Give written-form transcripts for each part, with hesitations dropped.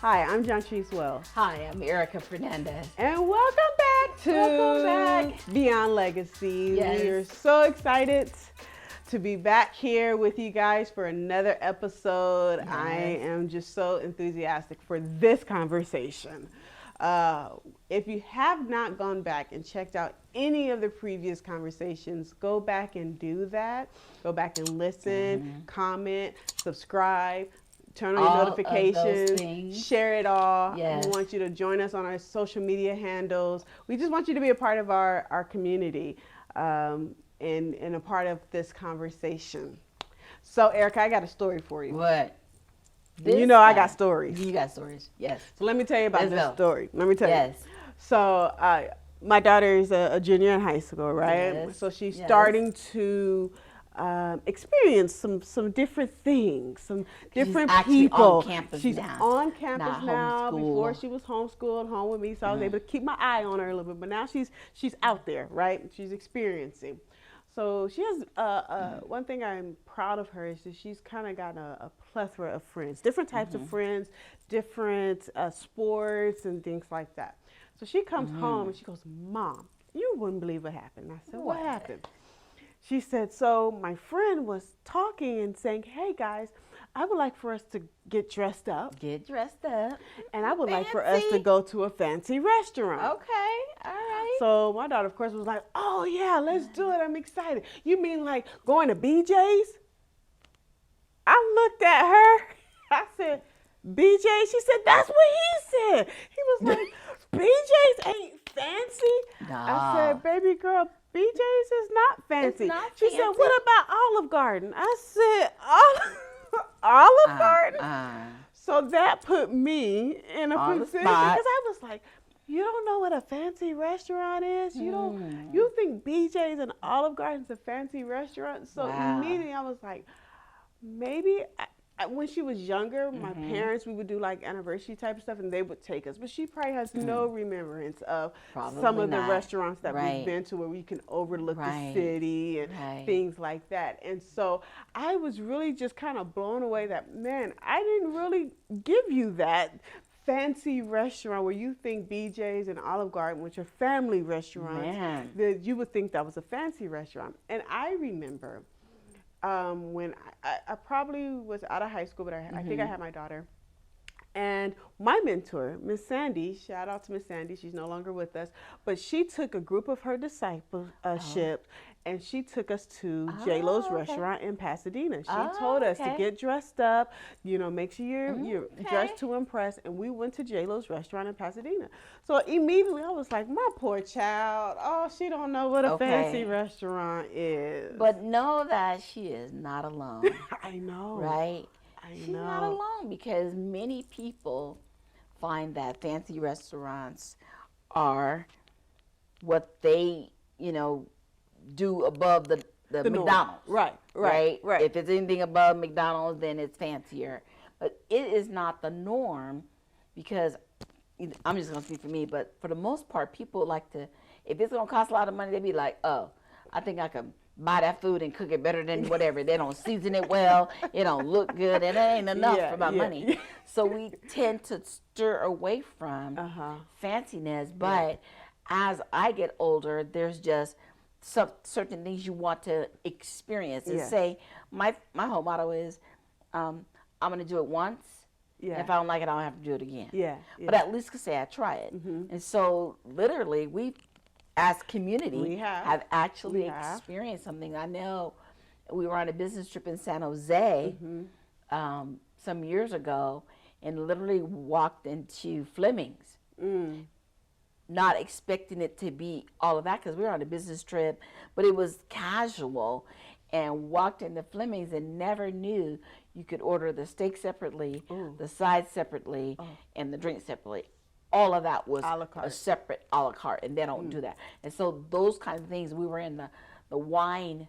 Hi, I'm Jantrice Wells. Hi, I'm Erica Fernandez. And welcome back to Beyond Legacy. Yes. We are so excited to be back here with you guys for another episode. Yes. I am just so enthusiastic for this conversation. If you have not gone back and checked out any of the previous conversations, go back and do that. Go back and listen, comment, subscribe. Turn on your notifications, share it all. Yes. We want you to join us on our social media handles. We just want you to be a part of our community and a part of this conversation. So, Erica, I got a story for you. What? I got stories. You got stories, yes. So let me tell you about this story. Let me tell you. Yes. So my daughter is a junior in high school, right? Yes. So she's starting to experience some different things, some different people. On campus she's now. on campus now. Homeschool. Before she was homeschooled, home with me, so I was able to keep my eye on her a little bit. But now she's out there, right? She's experiencing. So she has one thing I'm proud of her is that she's kind of got a plethora of friends, different types of friends, different sports and things like that. So she comes home and she goes, "Mom, you wouldn't believe what happened." I said, "What happened?" She said, "So my friend was talking and saying, 'Hey guys, I would like for us to get dressed up. Get dressed up. And I would like for us to go to a fancy restaurant.'" Okay, all right. So my daughter, of course, was like, "Oh yeah, let's do it. I'm excited." "You mean like going to BJ's?" I looked at her. I said, "BJ's?" She said, "That's what he said." He was like, "BJ's ain't fancy." Nah. I said, "Baby girl, BJ's is not fancy." It's not She said, fancy. "What about Olive Garden?" I said, Olive Garden?" So that put me in a On the position spot. because I was like, "You don't know what a fancy restaurant is? You think BJ's and Olive Garden's a fancy restaurant?" So Wow. immediately I was like, maybe when she was younger, my parents, we would do like anniversary type of stuff and they would take us. But she probably has no remembrance of Probably some of the not. restaurants that we've Right. been to where we can overlook the Right. city and Right. things like that. And so I was really just kind of blown away that, man, I didn't really give you that fancy restaurant where you think BJ's and Olive Garden, which are family restaurants, Man. that you would think that was a fancy restaurant. And I remember when I probably was out of high school, but I think I had my daughter. And my mentor, Miss Sandy, shout out to Miss Sandy, she's no longer with us, but she took a group of her discipleship and she took us to J-Lo's okay. restaurant in Pasadena. She told us to get dressed up, make sure you're dressed to impress, and we went to J-Lo's restaurant in Pasadena. So immediately I was like, my poor child, oh, she don't know what a fancy restaurant is. But know that she is not alone, I know. right? I She's not alone because many people find that fancy restaurants are what they, do above the norm. McDonald's. Right. If it's anything above McDonald's, then it's fancier. But it is not the norm because I'm just going to speak for me, but for the most part, people like to, if it's going to cost a lot of money, they be like, "Oh, I think I can buy that food and cook it better than whatever." They don't season it well. It don't look good, and it ain't enough for my money. So we tend to stir away from fanciness. But as I get older, there's just some certain things you want to experience. And say, my whole motto is, I'm going to do it once. Yeah. If I don't like it, I don't have to do it again. Yeah. But at least I say I try it. And so literally we, as community, We have. actually experienced something. I know we were on a business trip in San Jose some years ago and literally walked into Fleming's, not expecting it to be all of that because we were on a business trip, but it was casual, and walked into Fleming's and never knew you could order the steak separately, the sides separately, and the drink separately. All of that was A la carte. a separate a la carte, and they don't do that. And so those kind of things, we were in the wine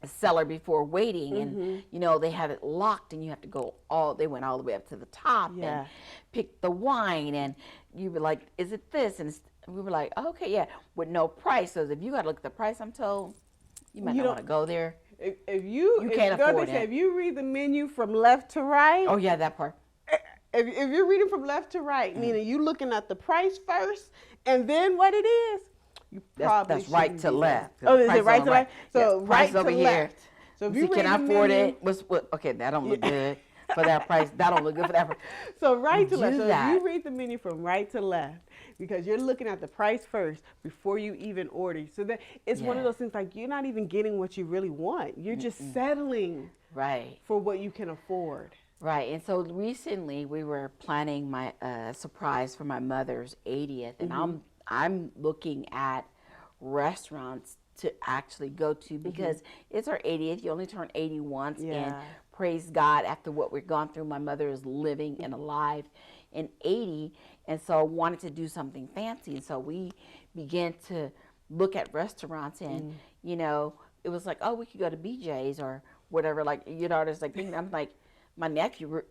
cellar before waiting, and they have it locked, and you have to go they went all the way up to the top and pick the wine, and you were like, "Is it this?" And we were like, "Okay, yeah," with no price. So if you got to look at the price, I'm told you might not want to go there. If you can't afford They say it. if you read the menu from left to right, Oh yeah, that part. if you're reading from left to right, meaning you looking at the price first and then what it is, you probably that's right shouldn't to be left. there. Oh, is it right on to the left? So Yeah, right price to over here. left. So if See, you can I read the afford menu, it? Okay, that don't look good for that price. That don't look good for that price. so right to Do left. So that. if you read the menu from right to left, because you're looking at the price first before you even order. So that it's one of those things like you're not even getting what you really want. You're just settling Right. for what you can afford. Right, and so recently we were planning my surprise for my mother's 80th, and I'm looking at restaurants to actually go to because it's her 80th. You only turn 80 once, and praise God, after what we've gone through, my mother is living and alive in 80, and so I wanted to do something fancy, and so we began to look at restaurants, and you know, it was like, oh, we could go to BJ's or whatever. Like your daughter's like, I'm like. My nephew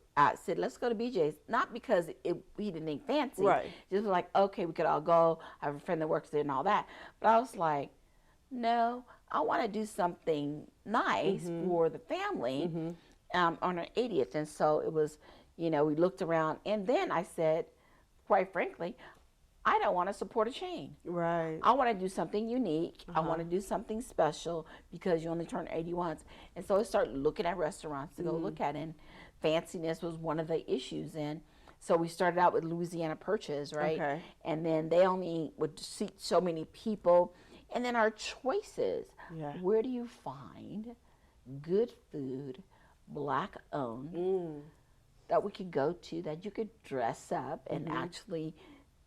said, let's go to BJ's. Not because he didn't think fancy. Right. Just like, okay, we could all go. I have a friend that works there and all that. But I was like, no, I want to do something nice for the family on our 80th. And so it was, you know, we looked around. And then I said, quite frankly, I don't want to support a chain. Right. I want to do something unique. I want to do something special because you only turn 80 once. And so I started looking at restaurants to go look at, and fanciness was one of the issues. And so we started out with Louisiana Purchase, right? Okay. And then they only would seat so many people. And then our choices. Yeah. Where do you find good food, black owned, that we could go to, that you could dress up and actually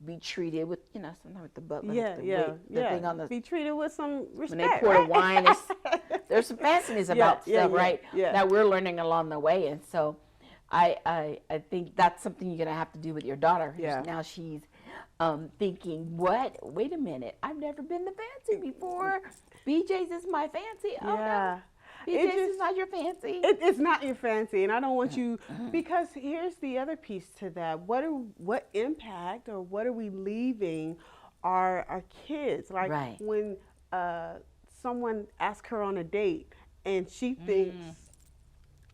be treated with, you know, sometimes with the butler, the thing on the, be treated with some respect. when they pour the wine, there's some fanciness about stuff, right? Yeah. That we're learning along the way, and so I think that's something you're gonna have to do with your daughter. Yeah. Now she's thinking, what? Wait a minute, I've never been to fancy before. BJ's is my fancy. Oh Yeah. no. BJ's is not your fancy. It's not your fancy, and I don't want you, because here's the other piece to that. What impact or what are we leaving our kids? Like when someone asks her on a date and she thinks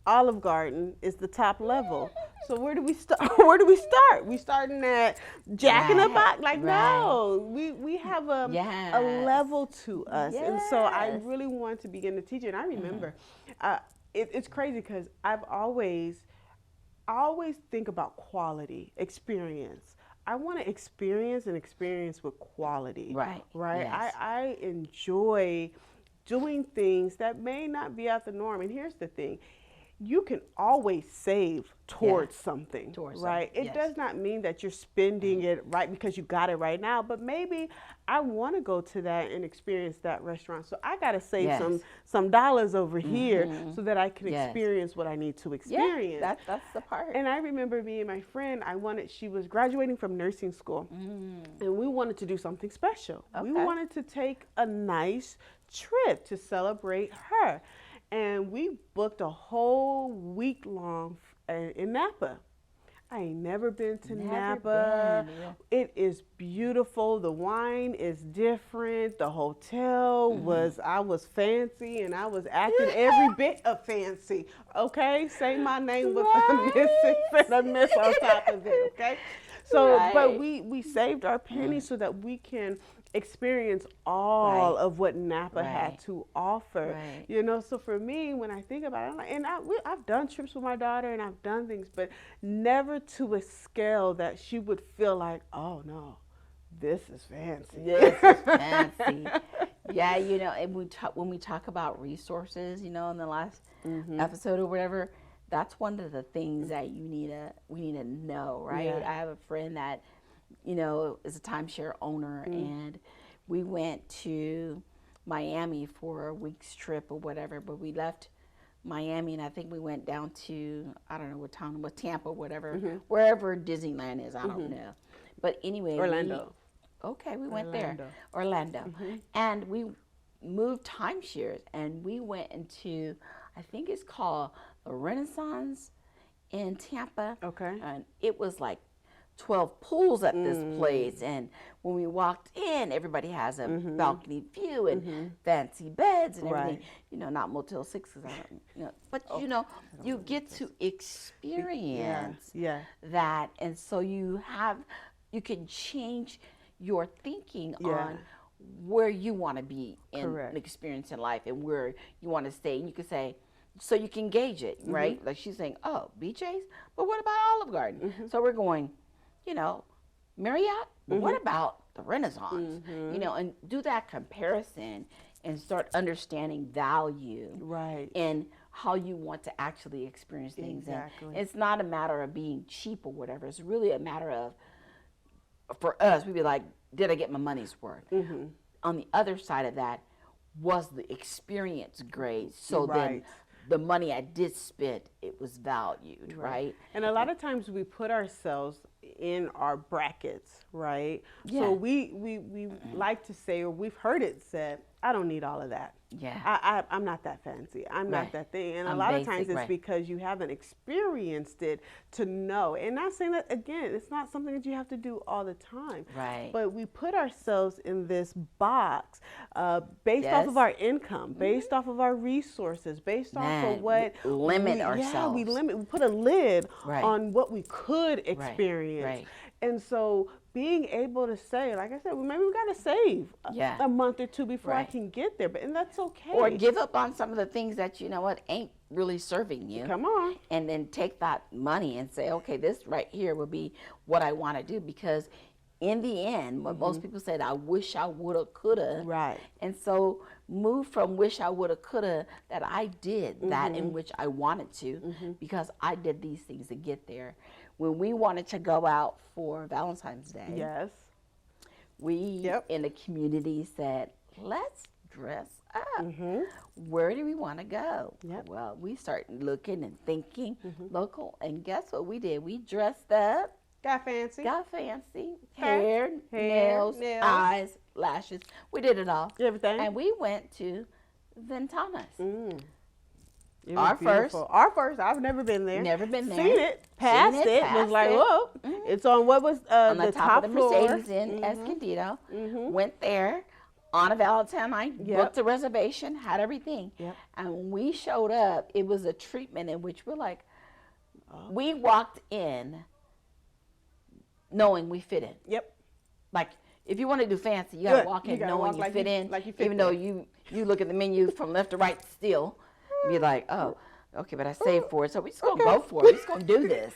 Olive Garden is the top level. So where do we start? Where do we start? We starting at Jack in the Box? Like no, we have a level to us, and so I really want to begin to teach it. And I remember, it's crazy because I always think about quality experience. I want to experience with quality. Right. Yes. I enjoy doing things that may not be out the norm. And here's the thing. You can always save towards something, right? It does not mean that you're spending it right because you got it right now, but maybe I want to go to that and experience that restaurant. So I got to save some dollars over here so that I can experience what I need to experience. Yeah, that's the part. And I remember me and my friend, she was graduating from nursing school, and we wanted to do something special. We wanted to take a nice trip to celebrate her. And we booked a whole week long in Napa. I ain't never been to Napa. It is beautiful. The wine is different. The hotel I was fancy, and I was acting every bit of fancy. Okay, say my name with a miss on top of it. Okay, so but we saved our pennies so that we can experience all of what Napa had to offer. You know, so for me, when I think about it, I'm like, and I've done trips with my daughter and I've done things, but never to a scale that she would feel like, oh no, this is fancy. This is fancy. Yeah, you know, and when we talk about resources, you know, in the last episode or whatever, that's one of the things that we need to know, right? Yeah. I have a friend that, you know, is a timeshare owner, and we went to Miami for a week's trip or whatever, but we left Miami and I think we went down to, I don't know what town it was, Tampa, whatever, wherever Disneyland is, I don't know. But anyway. Orlando. We went there. Orlando. And we moved timeshares and we went into, I think it's called the Renaissance in Tampa. Okay. And it was like 12 pools at this place, and when we walked in, everybody has a balcony view and fancy beds and everything. Right. You know, not Motel 6s, I don't, you know, but you know, you get to experience Yeah. that, and so you can change your thinking on where you want to be in Correct. an experience in life and where you want to stay. And you can say, so you can gauge it, right? Like she's saying, oh, BJ's, but what about Olive Garden? So we're going, you know, Marriott, but what about the Renaissance? You know, and do that comparison and start understanding value Right. and how you want to actually experience things. Exactly. And it's not a matter of being cheap or whatever. It's really a matter of, for us, we'd be like, did I get my money's worth? On the other side of that, was the experience great? So then Right. the money I did spend, it was valued, right? And a lot of times we put ourselves in our brackets, right? Yeah. So we like to say, or we've heard it said, I don't need all of that. Yeah. I'm not that fancy. I'm Right. not that thing. And a I'm lot of basic, times it's right. because you haven't experienced it to know. And not saying that, again, it's not something that you have to do all the time. Right. But we put ourselves in this box based off of Yes. our income, based off of our resources, based off Man, of what we limit Yeah, we ourselves. limit. We put a lid Right. on what we could experience. right. And so being able to say, like I said, well, maybe we got to save Yeah. a month or two before I Right. can get there, and that's okay. Or give up on some of the things that, you know what, ain't really serving you. Come on. And then take that money and say, okay, this right here will be what I want to do. Because in the end, what most people said, I wish I woulda, coulda. Right. And so move from wish I woulda, coulda, that I did that in which I wanted to, because I did these things to get there. When we wanted to go out for Valentine's Day, Yes. we in the community said, let's dress up. Where do we want to go? Yep. Well, we started looking and thinking local, and guess what we did? We dressed up, Got fancy. got fancy, Hair, nails, nails. eyes, lashes. We did it all. Everything. And we went to Ventanas. It was Our beautiful. Our first. I've never been there. Never been there. Seen it. Passed it. Was passed like, it. whoa. It's on what was On the top of the floor. Mercedes in Escondido. Went there on a Valentine night, booked a reservation, had everything. Yep. And when we showed up, it was a treatment in which we're like, we walked in knowing we fit in. Yep. Like, if you want to do fancy, you got to Good. walk You in gotta knowing walk you like fit you- in. like you fit even though you look at the menu from left to right still, be like, oh, okay, but I saved for it, so we just going to go for it. We just going to do this,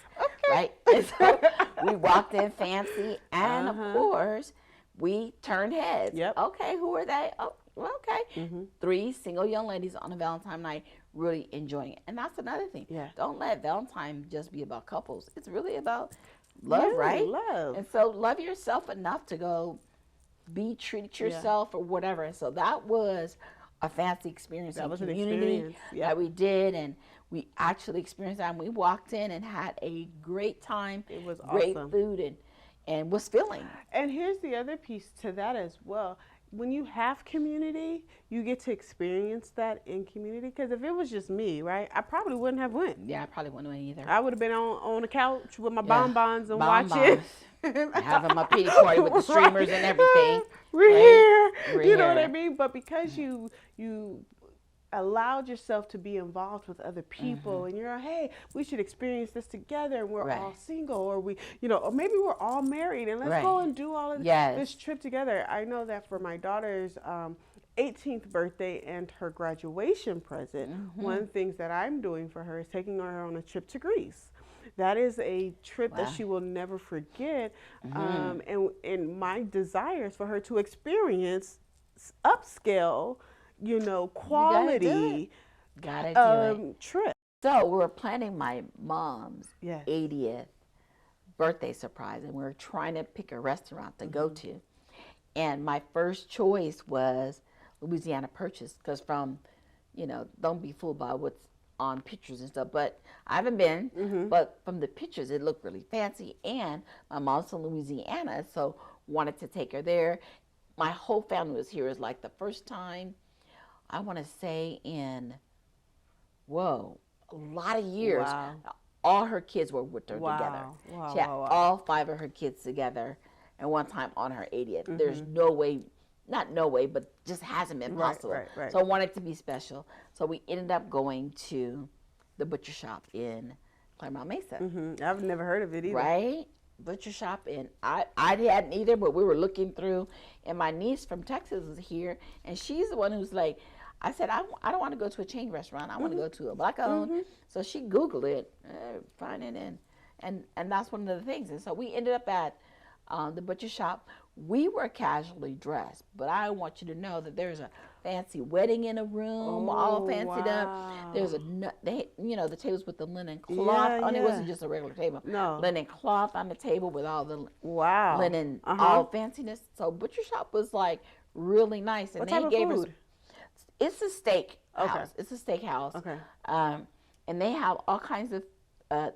right? And so we walked in fancy, and of course, we turned heads. Yep. Okay, who are they? Oh, well, okay. 3 single young ladies on a Valentine night really enjoying it. And that's another thing. Yeah. Don't let Valentine just be about couples. It's really about love, Yeah, right? love. And so love yourself enough to go treat yourself or whatever. And so that was a fancy experience That in was an community experience, yep. that we did, and we actually experienced that. And we walked in and had a great time. It was great awesome. food and was filling. And here's the other piece to that as well. When you have community, you get to experience that in community. Because if it was just me, right, I probably wouldn't have went. Yeah, I probably wouldn't win either. I would have been on the couch with my Yeah. bonbons and watching. Having my pity party with the streamers and everything. We're right? here. We're You know what I here. mean? But because you allowed yourself to be involved with other people and you're, hey, we should experience this together, and we're Right. all single, or or maybe we're all married, and let's Right. go and do all of Yes. this trip together. I know that for my daughter's 18th birthday and her graduation present, one of the things that I'm doing for her is taking her on a trip to Greece. That is a trip that Wow. she will never forget. And my desire is for her to experience upscale, quality Gotta do it. trip. So we were planning my mom's Yes. 80th birthday surprise, and we were trying to pick a restaurant to go to. And my first choice was Louisiana Purchase, because don't be fooled by what's on pictures and stuff, but I haven't been, but from the pictures, it looked really fancy. And my mom's from Louisiana, so wanted to take her there. My whole family was here. It was like the first time, I want to say in, a lot of years. Wow. all her kids were with her Wow. together. Wow, She had wow, wow. all 5 of her kids together at one time on her 80th. There's no way, not no way, but just hasn't been Right, possible. right. So I wanted it to be special. So we ended up going to the butcher shop in Claremont Mesa. I've never heard of it either. Right? Butcher shop, and I hadn't either, but we were looking through, and my niece from Texas is here, and she's the one who's like, I said, I don't want to go to a chain restaurant. I want to go to a black-owned. So she Googled it, find it, and that's one of the things. And so we ended up at the butcher shop. We were casually dressed, but I want you to know that there's a fancy wedding in a room, all fancied up. There's the tables with the linen cloth on it. It wasn't just a regular table. No. Linen cloth on the table with all the Wow. linen, all fanciness. So butcher shop was like really nice. And What they type of gave us, food? it's a steak Okay. house. It's a steak house. Okay. And they have all kinds of,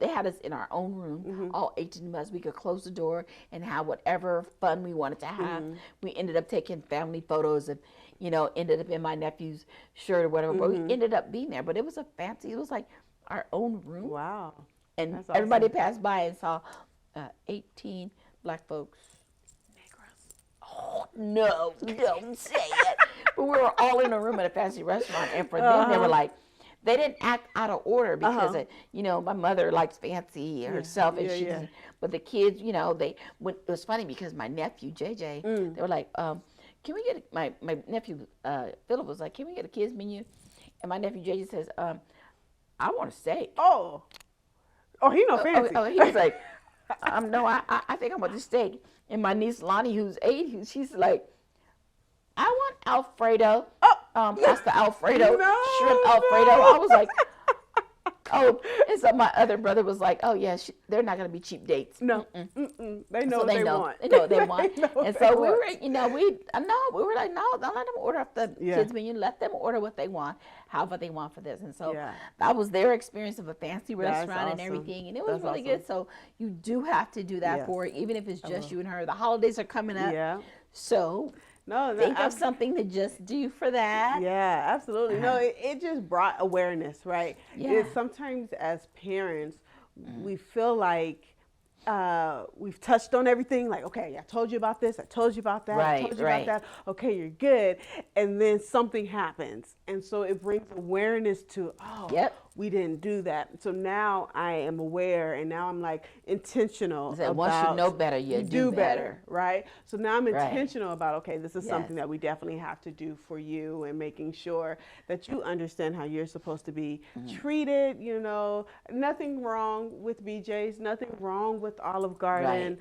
they had us in our own room, all 18 of us. We could close the door and have whatever fun we wanted to have. We ended up taking family photos of, ended up in my nephew's shirt or whatever, but we ended up being there. But it was it was like our own room. Wow. And That's awesome. everybody passed by and saw 18 black folks. Oh, no, don't say it. But we were all in a room at a fancy restaurant, and for them, they were like, they didn't act out of order because, my mother likes fancy herself, and she doesn't. But the kids, it was funny because my nephew, JJ, they were like, can we get, my nephew, Philip was like, can we get a kids menu? And my nephew, JJ says, I want a steak. Oh, he no fancy. He was like, no, I think I want the steak. And my niece Lonnie, who's 8, she's like, I want Alfredo. Pasta Alfredo, No, shrimp Alfredo. I was like, oh. And so my other brother was like, oh yeah, they're not gonna be cheap dates. No. They know what they want. They know what they want. know what And they so we want. were, we were like, no, don't let them order off the Yeah. kids menu. Let them order what they want, however they want for this. And so Yeah. that was their experience of a fancy That's restaurant and awesome. everything, and it was That's really awesome. good. So you do have to do that Yes. for her, even if it's just you and her. The holidays are coming up, Yeah. so No, think of something to just do for that. Yeah, absolutely. No, it just brought awareness, right? Yeah. It's sometimes as parents, we feel like we've touched on everything. Like, okay, I told you about this. I told you about that. I Right, told you right. about that. Okay, you're good. And then something happens. And so it brings awareness to, Yep. we didn't do that. So now I am aware, and now I'm like intentional Is that about. once you know better, you do better. Right? So now I'm Right. intentional about, okay, this is Yes. something that we definitely have to do for you, and making sure that you understand how you're supposed to be treated. Nothing wrong with BJ's, nothing wrong with Olive Garden.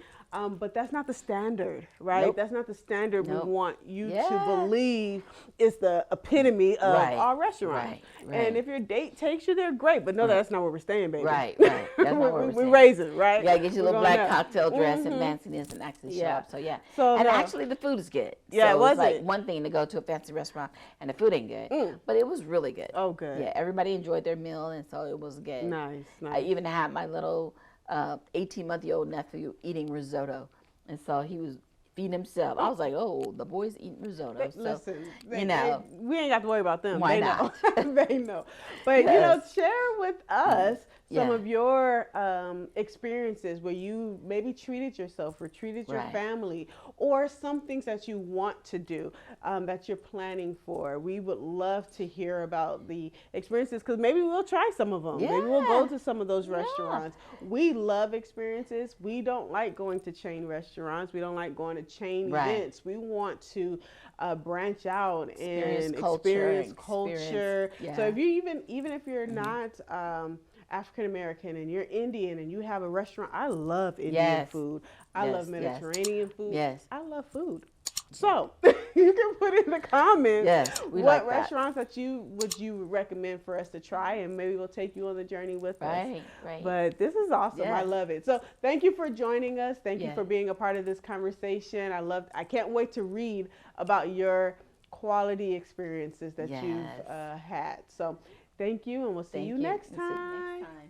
But that's not the standard, right? Nope. That's not the standard Nope. we want you Yeah. to believe is the epitome of Right. our restaurant. Right. And if your date takes you there, great. But no, that's not where we're staying, baby. Right, right. That's not what we're we're saying. raising, right? Yeah, get your We're little going black up. cocktail dress and fanciness and actually show Yeah. up. So yeah. So and the- actually the food is good. Yeah, so was it's like it? one thing to go to a fancy restaurant and the food ain't good. But it was really good. Oh, good. Yeah, everybody enjoyed their meal and so it was good. Nice, I nice. even had my little 18-month-old nephew eating risotto. And so he was feeding himself. I was like, oh, the boy's eating risotto. So, Listen, we ain't got to worry about them. Why they not? know. They know. But Yes. share with us some Yeah. of your experiences where you maybe treated yourself or treated your Right. family, or some things that you want to do that you're planning for. We would love to hear about the experiences, because maybe we'll try some of them. Maybe we'll go Yeah. to some of those Yeah. restaurants. We love experiences. We don't like going to chain restaurants. We don't like going to chain Right. events. We want to branch out Experience and culture, experience experience- culture. yeah. So if you even if you're not African American and you're Indian and you have a restaurant, I love Indian Yes. food. I Yes, love Mediterranean food. Yes. I love food. So you can put in the comments Yes, we what like that. restaurants that you recommend for us to try, and maybe we'll take you on the journey with us. Right, right. But this is awesome. I Yes. love it. So thank you for joining us. Thank you Yeah. for being a part of this conversation. I can't wait to read about your quality experiences that you've Yes. had. So thank you, and we'll see Thank you you. next We'll see you time. next time.